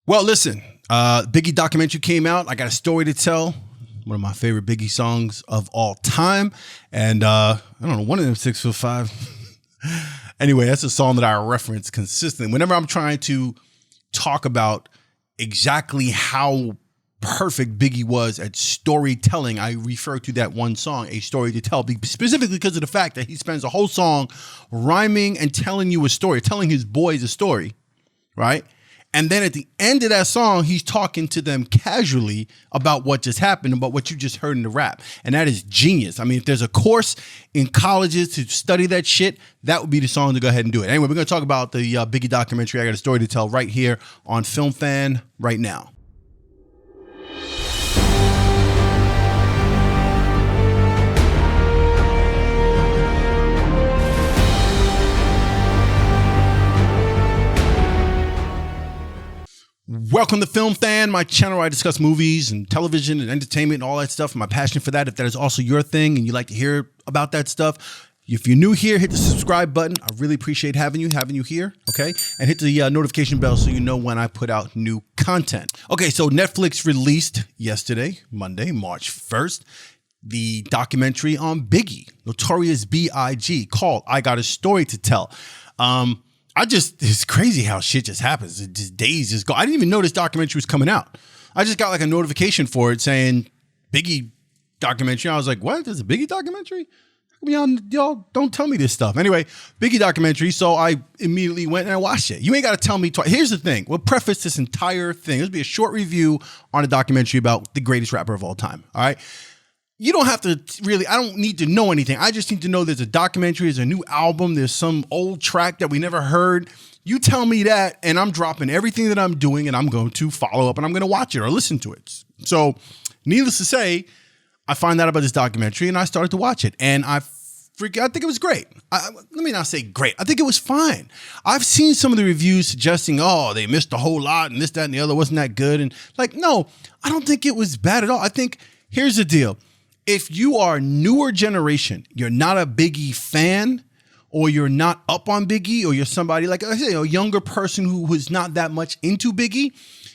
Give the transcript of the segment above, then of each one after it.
Well, listen, Biggie documentary came out. I got a story to tell. One of my favorite Biggie songs of all time. And I don't know, one of them 6'5". Anyway, that's a song that I reference consistently. Whenever I'm trying to talk about exactly how perfect Biggie was at storytelling, I refer to that one song, A Story to Tell, specifically because of the fact that he spends a whole song rhyming and telling you a story, telling his boys a story, right? And then at the end of that song, he's talking to them casually about what just happened, about what you just heard in the rap. And that is genius. I mean, if there's a course in colleges to study that shit, that would be the song to go ahead and do it. Anyway, we're going to talk about the Biggie documentary. I got a story to tell right here on Film Fan right now. Welcome to Film Fan, my channel where I discuss movies and television and entertainment and all that stuff. My passion for that. If that is also your thing and you like to hear about that stuff, if you're new here, hit the subscribe button. I really appreciate having you here, okay? And hit the notification bell so you know when I put out new content. Okay, so Netflix released yesterday, Monday, March 1st, the documentary on Biggie, Notorious BIG, called I Got a Story to Tell. It's crazy how shit just happens. It just days just go. I didn't even know this documentary was coming out. I just got like a notification for it saying Biggie documentary. I was like, what? There's a Biggie documentary? Y'all don't tell me this stuff. Anyway, Biggie documentary. So I immediately went and I watched it. You ain't got to tell me twice. Here's the thing. We'll preface this entire thing. This will be a short review on a documentary about the greatest rapper of all time. All right. You don't have to really, I don't need to know anything. I just need to know there's a documentary, there's a new album, there's some old track that we never heard. You tell me that and I'm dropping everything that I'm doing and I'm going to follow up and I'm going to watch it or listen to it. So needless to say, I find out about this documentary and I started to watch it and I think it was great. Let me not say great. I think it was fine. I've seen some of the reviews suggesting, oh, they missed a whole lot and this, that, and the other wasn't that good. And like, no, I don't think it was bad at all. I think here's the deal. If you are newer generation, you're not a Biggie fan, or you're not up on Biggie, or you're somebody like I say, a younger person who was not that much into Biggie,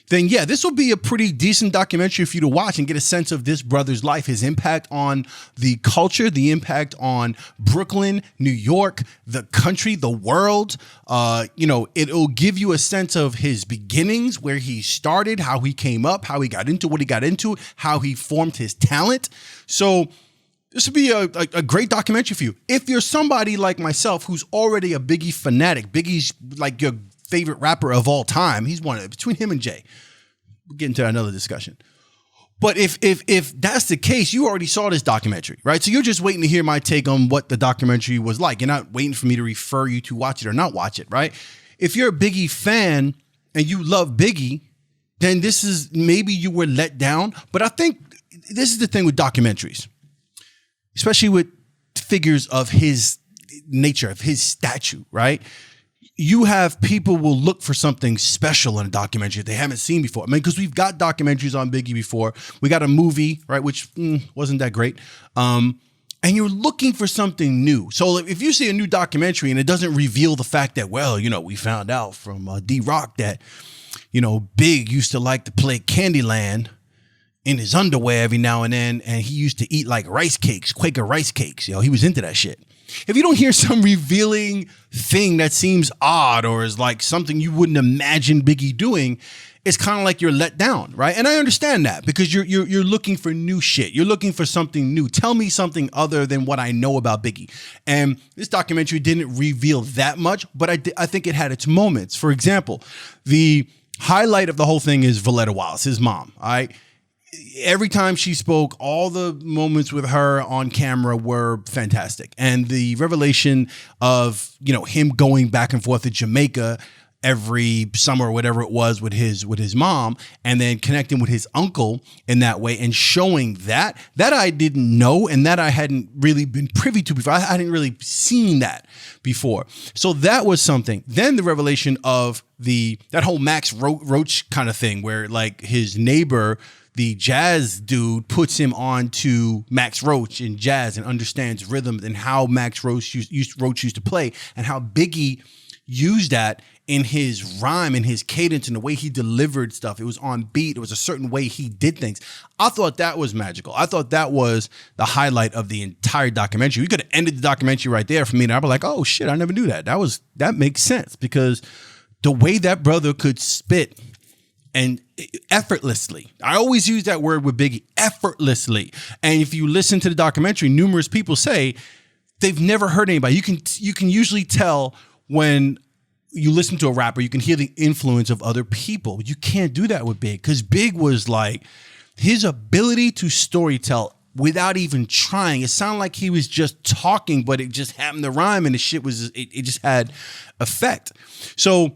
then yeah, this will be a pretty decent documentary for you to watch and get a sense of this brother's life, his impact on the culture, the impact on Brooklyn, New York, the country, the world. It'll give you a sense of his beginnings, where he started, how he came up, how he got into what he got into, how he formed his talent. So this would be a great documentary for you. If you're somebody like myself who's already a Biggie fanatic, Biggie's like your favorite rapper of all time. He's one of between him and Jay. We'll get into another discussion. But if that's the case, you already saw this documentary, right? So you're just waiting to hear my take on what the documentary was like. You're not waiting for me to refer you to watch it or not watch it, right? If you're a Biggie fan and you love Biggie, then this is maybe you were let down. But I think this is the thing with documentaries, especially with figures of his nature, of his stature, right? You have people will look for something special in a documentary that they haven't seen before. I mean, because we've got documentaries on Biggie before. We got a movie, right, which wasn't that great. And you're looking for something new. So if you see a new documentary and it doesn't reveal the fact that, well, we found out from D-Rock that, Big used to like to play Candyland in his underwear every now and then, and he used to eat like rice cakes, Quaker rice cakes. He was into that shit. If you don't hear some revealing thing that seems odd or is like something you wouldn't imagine Biggie doing, it's kind of like you're let down, right? And I understand that because you're looking for new shit. You're looking for something new. Tell me something other than what I know about Biggie. And this documentary didn't reveal that much, but I think it had its moments. For example, the highlight of the whole thing is Valletta Wallace, his mom, all right? Every time she spoke, all the moments with her on camera were fantastic. And the revelation of, him going back and forth to Jamaica every summer or whatever it was with his mom, and then connecting with his uncle in that way and showing that I didn't know and that I hadn't really been privy to before. I hadn't really seen that before. So that was something. Then the revelation of that whole Max Roach kind of thing where like his neighbor, the jazz dude, puts him on to Max Roach in jazz and understands rhythm and how Max Roach used to play and how Biggie used that in his rhyme and his cadence and the way he delivered stuff. It was on beat. It was a certain way he did things. I thought that was magical. I thought that was the highlight of the entire documentary. We could have ended the documentary right there for me, and I'd be like, oh shit, I never knew that. That makes sense, because the way that brother could spit, and effortlessly. I always use that word with Biggie, effortlessly. And if you listen to the documentary, numerous people say they've never heard anybody. You can usually tell when you listen to a rapper, you can hear the influence of other people. You can't do that with Big, because Big was like, his ability to storytell without even trying. It sounded like he was just talking, but it just happened to rhyme, and the shit was, it just had effect. So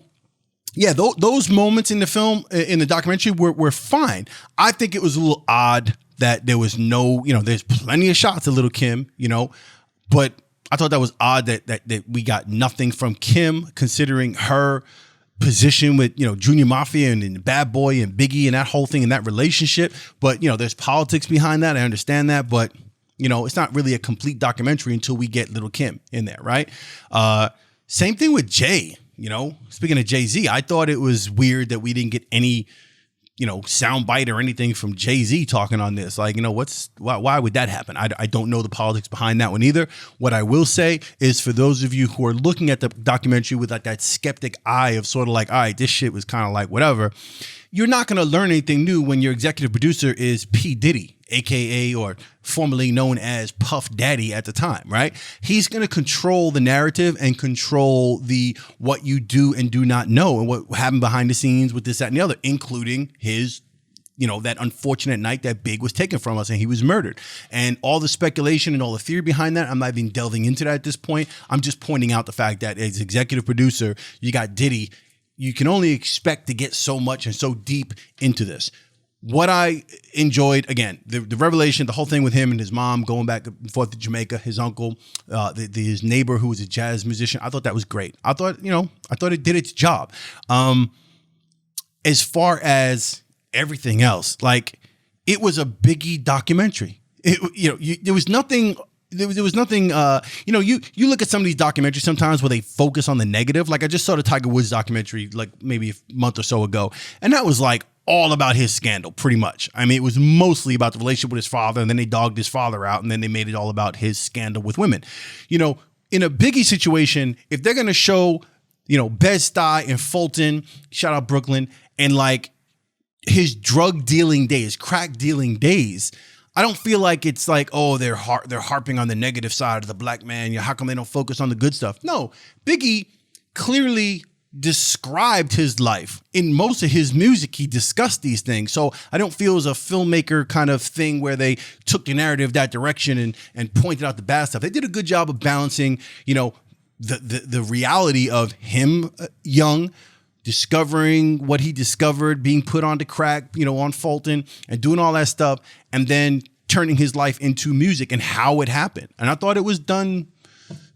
yeah, those moments in the film, in the documentary, were fine. I think it was a little odd that there was no, there's plenty of shots of Little Kim, but I thought that was odd that we got nothing from Kim, considering her position with, Junior Mafia and Bad Boy and Biggie and that whole thing and that relationship. But, there's politics behind that. I understand that, but, it's not really a complete documentary until we get Little Kim in there, right? Same thing with Jay. Speaking of Jay-Z, I thought it was weird that we didn't get any, soundbite or anything from Jay-Z talking on this. Like, why would that happen? I don't know the politics behind that one either. What I will say is, for those of you who are looking at the documentary with like that skeptic eye of sort of like, all right, this shit was kind of like whatever, you're not going to learn anything new when your executive producer is P. Diddy, AKA, or formerly known as Puff Daddy at the time, right? He's going to control the narrative and control what you do and do not know, and what happened behind the scenes with this, that, and the other, including his, that unfortunate night that Big was taken from us and he was murdered. And all the speculation and all the theory behind that, I'm not even delving into that at this point. I'm just pointing out the fact that as executive producer, you got Diddy. You can only expect to get so much and so deep into this. What I enjoyed, again, the revelation, the whole thing with him and his mom going back and forth to Jamaica, his uncle, his neighbor who was a jazz musician, I thought that was great. I thought it did its job. As far as everything else, like, it was a Biggie documentary. There was nothing. There was nothing, you look at some of these documentaries sometimes where they focus on the negative. Like, I just saw the Tiger Woods documentary like maybe a month or so ago, and that was like all about his scandal, pretty much. I mean, it was mostly about the relationship with his father, and then they dogged his father out, and then they made it all about his scandal with women. In a Biggie situation, if they're going to show, Bed-Stuy and Fulton, shout out Brooklyn, and like his drug dealing days, crack dealing days, I don't feel like it's like, oh, they're harping on the negative side of the black man. How come they don't focus on the good stuff? No, Biggie clearly described his life. In most of his music, he discussed these things. So I don't feel it was a filmmaker kind of thing where they took the narrative that direction and pointed out the bad stuff. They did a good job of balancing, the reality of him young, discovering what he discovered, being put onto crack, on Fulton, and doing all that stuff, and then turning his life into music and how it happened. And I thought it was done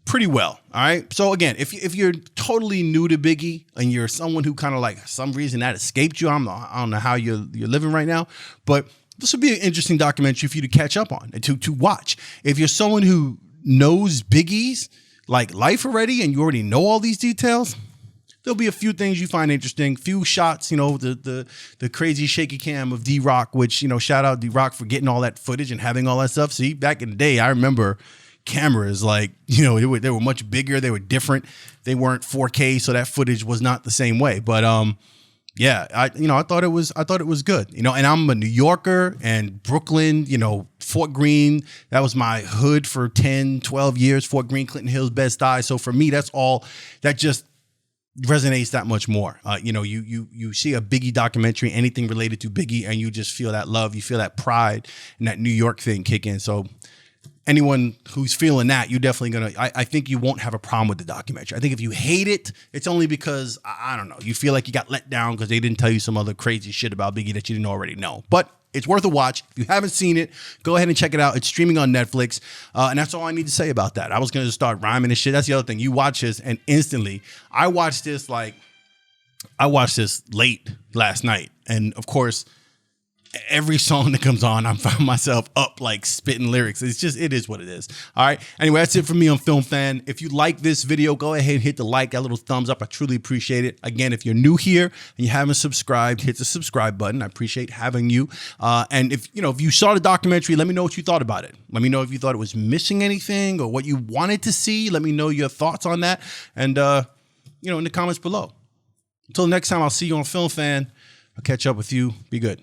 pretty well. All right. So again, if you're totally new to Biggie and you're someone who kind of like some reason that escaped you, I don't know how you're living right now, but this would be an interesting documentary for you to catch up on and to watch. If you're someone who knows Biggie's like life already and you already know all these details, there'll be a few things you find interesting, few shots, the crazy shaky cam of D-Rock, which, shout out D-Rock for getting all that footage and having all that stuff. See, back in the day, I remember cameras like, they were much bigger. They were different. They weren't 4K. So that footage was not the same way. But, yeah, I thought it was good, and I'm a New Yorker, and Brooklyn, Fort Greene, that was my hood for 10, 12 years, Fort Greene, Clinton Hills, Bed-Stuy. So for me, that's all that just resonates that much more. You see a Biggie documentary, anything related to Biggie, and you just feel that love, you feel that pride and that New York thing kick in. So anyone who's feeling that, you're definitely I think you won't have a problem with the documentary. I think if you hate it, it's only because, I don't know, you feel like you got let down because they didn't tell you some other crazy shit about Biggie that you didn't already know. But it's worth a watch. If you haven't seen it, go ahead and check it out. It's streaming on Netflix. And that's all I need to say about that. I was going to start rhyming and shit. That's the other thing. You watch this and instantly, I watched this late last night. And of course, every song that comes on, I find myself up like spitting lyrics. It is what it is. All right. Anyway, that's it for me on Film Fan. If you like this video, go ahead and hit the like, that little thumbs up. I truly appreciate it. Again, if you're new here and you haven't subscribed, hit the subscribe button. I appreciate having you. And if you saw the documentary, let me know what you thought about it. Let me know if you thought it was missing anything or what you wanted to see. Let me know your thoughts on that. And, in the comments below. Until next time, I'll see you on Film Fan. I'll catch up with you. Be good.